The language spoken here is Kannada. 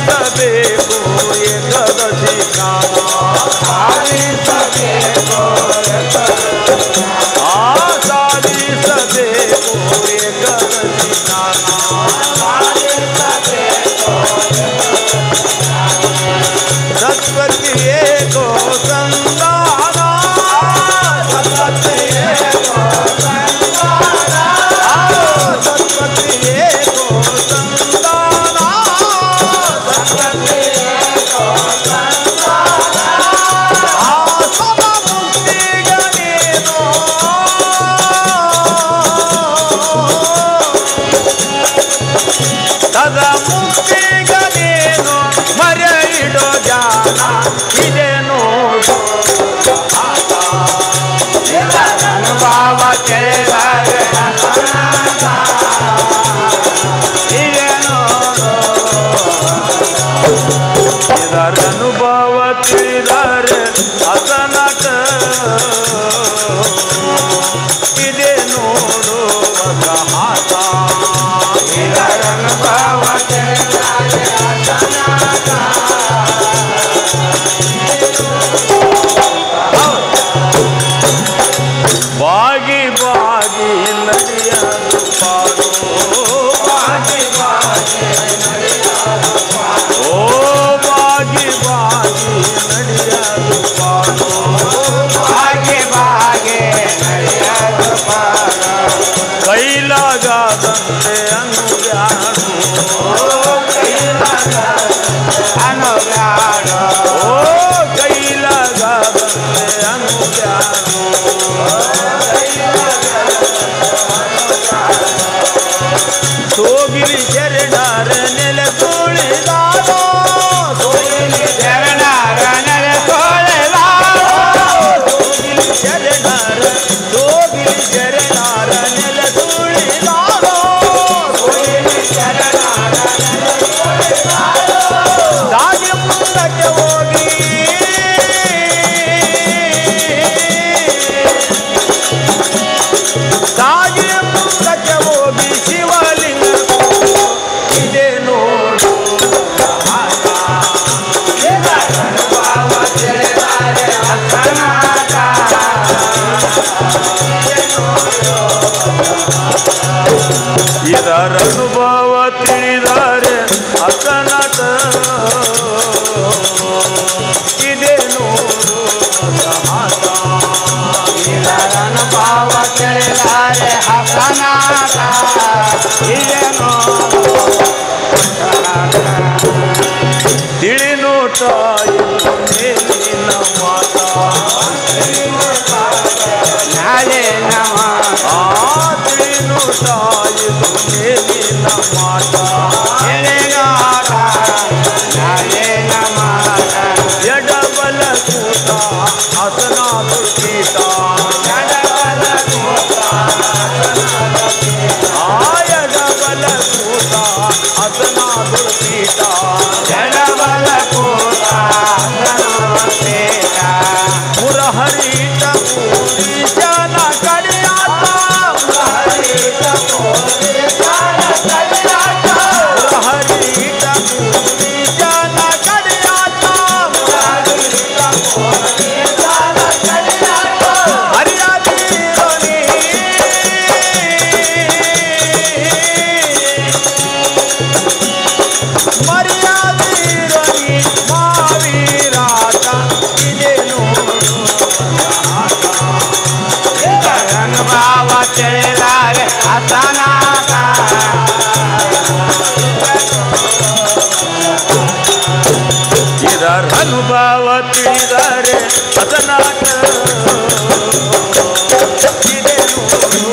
ಸಾಧಿಸಬೇಕು ಏಕದಶಿ ಸ್ನಾನ ಸಾಧಿಸಬೇಕು ಏಕದಶಿ ಸ್ನಾನ ಸತ್ವತಿ ಏಕೋ ಸಂಧಾನ ಸತ್ವತಿ ಏಕೋ ಸಂಧಾನ ಸತ್ವತಿ ಏಕೋ ಸಂಧಾನ ಸತ್ವತಿ ಏಕೋ ಸಂಧಾನ ಸಮ ಮುಕ್ತಿಗನೇನೋ ಸದ ಮುಕ್ತಿಗನೇನೋ ಮರೆ ಇಡೋ ಜಾನ ಇದೆ ನೋಡು ಅನುಭವ ಕೇಳಿದರೆ ಇದೆ ನೋಡು ಇದರ ಅನುಭವ ತಿಳಿದರೆ ಅಸನಟ ಇದೆ ನೋಡು ಹಾತ ಇದರ ಅನುಭವ ತಿಳಿದರೆ ಅಸನಟ ಬಾಗಿ ಬಾಗಿ ನಡೆಯಲು ಪಾಡು ಬಾಗಿ ಬಾಗಿ ನಡೆಯಲು ಪಾಡು ಓ ಬಾಗಿ ಬಾಗಿ ನಡೆಯಲು ಪಾಡು ಬಾಗಿ ಬಾಗಿ ನಡೆಯಲು ಪಾಡು ಕೈಲಾಗದಂತೆ ಅನುಬ್ಯಾಡು ಅನುಬ್ಯಾಡು ಓ ಕೈಲಾಗದಂತೆ ಅನುಬ್ಯಾಡು ಸೋಗಿಲಿ ಶರಣರ ನೆಲೆ ತೋಳಿದಾರೋ ಸೋಗಿಲಿ ಶರಣರ ನೆಲೆ ತೋಳಿದಾರೋ ಸೋಗಿಲಿ ಶರಣರ ನೆಲೆ ತೋಳಿದಾರೋ ಸೋಗಿಲಿ ಶರಣರ ನೆಲೆ ತೋಳಿದಾರೋ ದಾಗಿ ಮುಂದಕ್ಕೆ ಹೋಗಿ ದಾಗಿ ಮುಂದಕ್ಕೆ ಹೋಗಿ ಶಿವಲಿಂಗ ಇದೆ ನೋಡು ಅನುಭವ ತಿಳಿದರೆ ಅಸನಾಟ ಇದರ ಅನುಭವ ತಿಳಿದರೆ ಅಸನಟ ಇದೆ ನೋಡು ಹಾತ ಇದರ ಅನುಭವ ತಿಳಿದರೆ ಅಸನಾಟ ಇದೆ ನೋಡು ತಿಳಿ ನೋಟ ಮೇಲಿನ ಮಾತ ನಾಳಿನ ಮಾತ ತಿಳಿ ನೋಟ ಇದು ಮೇಲಿನ ಮಾತ ಎಳೆಗಾಟ ನಾಳಿನ ಮಾತ ಎಡಬಲ ಕೂಟ ಹಸನ ದುರ್ಗೀಟ ಎಡಬಲ ಕೂಟ ಎಡಬಲ ಕೂಟ ಹಸನ ದುರ್ಗೀಟ ಎಡಬಲ ಕೂಟ ಮುರಹರಿತ ಪೂರಿ ಜನ ಕಡಿಯಾಟ ಮುರಹರಿತ ಪೂರಿ ಜನ ಕಡಿಯಾಟ ಮುರಹರಿತ ಪೂರಿ ಜನ ಕಡಿಯಾಟ ಮುರಹರಿತ ಪೂರಿ ಜನ ಕಡಿಯಾಟ ಹರಿಯಾದಿರೋನಿ ಮರ್ಯಾದಿರೋನಿ ಮಾವೀರಾಟ ಇದೆ ನೋಡು ಅನುಭವ ತಿಳಿದರೆ ಅಸನಾಟ ಇದರ ಅನುಭವ ತಿಳಿದರೆ ಅಸನಾಟ ಇದೆ ನೋಡು